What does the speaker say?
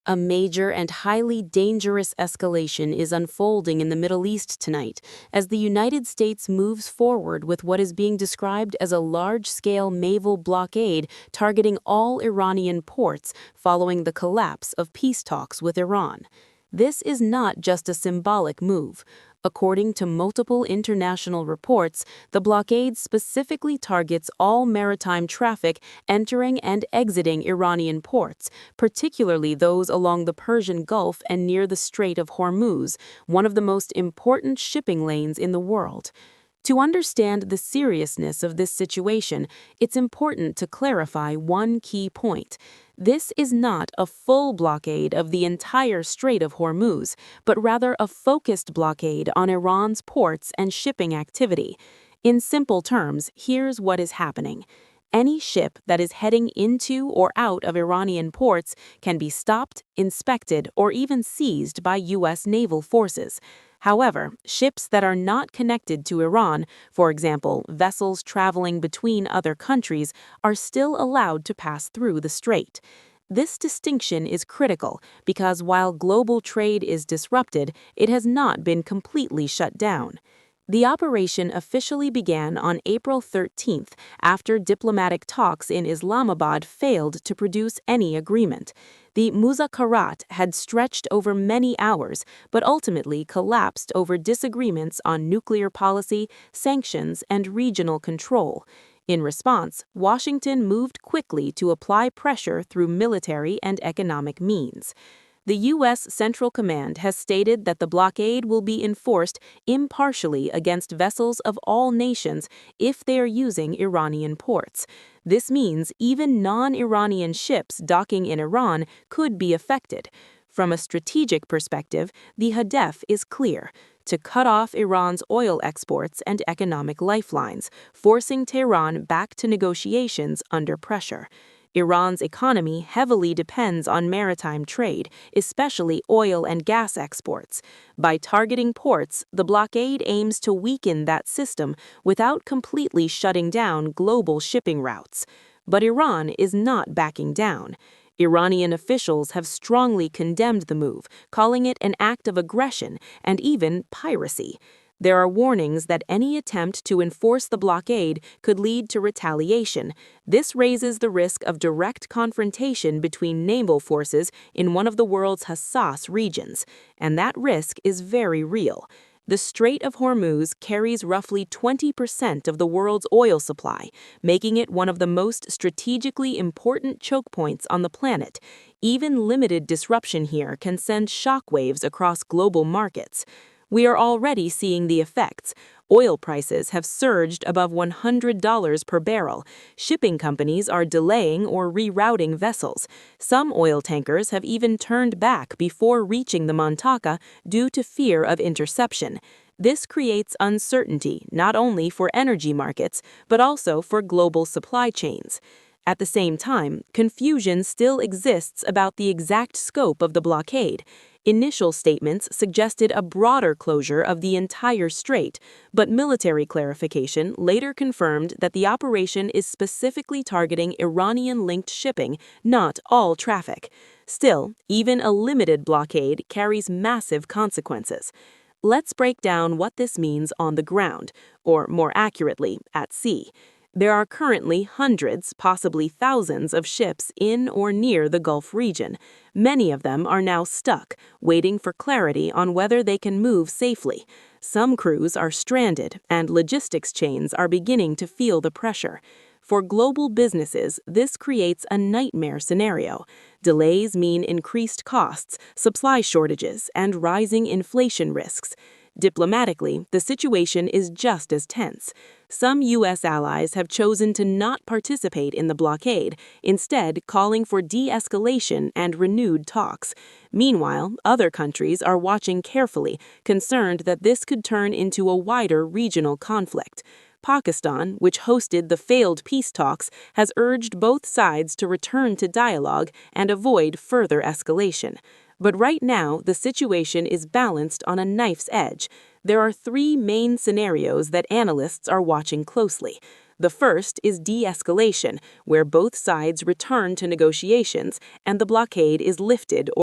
A major and highly dangerous escalation is unfolding in the Middle East tonight as the United States moves forward with what is being described as a large-scale naval blockade targeting all Iranian ports following the collapse of peace talks with Iran. This is not just a symbolic move. According to multiple international reports, the blockade specifically targets all maritime traffic entering and exiting Iranian ports, particularly those along the Persian Gulf and near the Strait of Hormuz, one of the most important shipping lanes in the world. To understand the seriousness of this situation, it's important to clarify one key point. This is not a full blockade of the entire Strait of Hormuz, but rather a focused blockade on Iran's ports and shipping activity. In simple terms, here's what is happening. Any ship that is heading into or out of Iranian ports can be stopped, inspected, or even seized by U.S. naval forces. However, ships that are not connected to Iran, for example, vessels traveling between other countries, are still allowed to pass through the strait. This distinction is critical because while global trade is disrupted, it has not been completely shut down. The operation officially began on April 13th after diplomatic talks in Islamabad failed to produce any agreement. The muzakarat had stretched over many hours, but ultimately collapsed over disagreements on nuclear policy, sanctions, and regional control. In response, Washington moved quickly to apply pressure through military and economic means. The U.S. Central Command has stated that the blockade will be enforced impartially against vessels of all nations if they are using Iranian ports. This means even non-Iranian ships docking in Iran could be affected. From a strategic perspective, the hadef is clear: to cut off Iran's oil exports and economic lifelines, forcing Tehran back to negotiations under pressure. Iran's economy heavily depends on maritime trade, especially oil and gas exports. By targeting ports, the blockade aims to weaken that system without completely shutting down global shipping routes. But Iran is not backing down. Iranian officials have strongly condemned the move, calling it an act of aggression and even piracy. There are warnings that any attempt to enforce the blockade could lead to retaliation. This raises the risk of direct confrontation between naval forces in one of the world's Hassas regions, and that risk is very real. The Strait of Hormuz carries roughly 20% of the world's oil supply, making it one of the most strategically important choke points on the planet. Even limited disruption here can send shockwaves across global markets. We are already seeing the effects. Oil prices have surged above $100 per barrel. Shipping companies are delaying or rerouting vessels. Some oil tankers have even turned back before reaching the Montaka due to fear of interception. This creates uncertainty not only for energy markets, but also for global supply chains. At the same time, confusion still exists about the exact scope of the blockade. Initial statements suggested a broader closure of the entire strait, but military clarification later confirmed that the operation is specifically targeting Iranian-linked shipping, not all traffic. Still, even a limited blockade carries massive consequences. Let's break down what this means on the ground, or more accurately, at sea. There are currently hundreds, possibly thousands of ships in or near the Gulf region. Many of them are now stuck, waiting for clarity on whether they can move safely. Some crews are stranded, and logistics chains are beginning to feel the pressure. For global businesses, this creates a nightmare scenario. Delays mean increased costs, supply shortages, and rising inflation risks. Diplomatically, the situation is just as tense. Some U.S. allies have chosen to not participate in the blockade, instead calling for de-escalation and renewed talks. Meanwhile, other countries are watching carefully, concerned that this could turn into a wider regional conflict. Pakistan, which hosted the failed peace talks, has urged both sides to return to dialogue and avoid further escalation. But right now, the situation is balanced on a knife's edge. There are three main scenarios that analysts are watching closely. The first is de-escalation, where both sides return to negotiations and the blockade is lifted or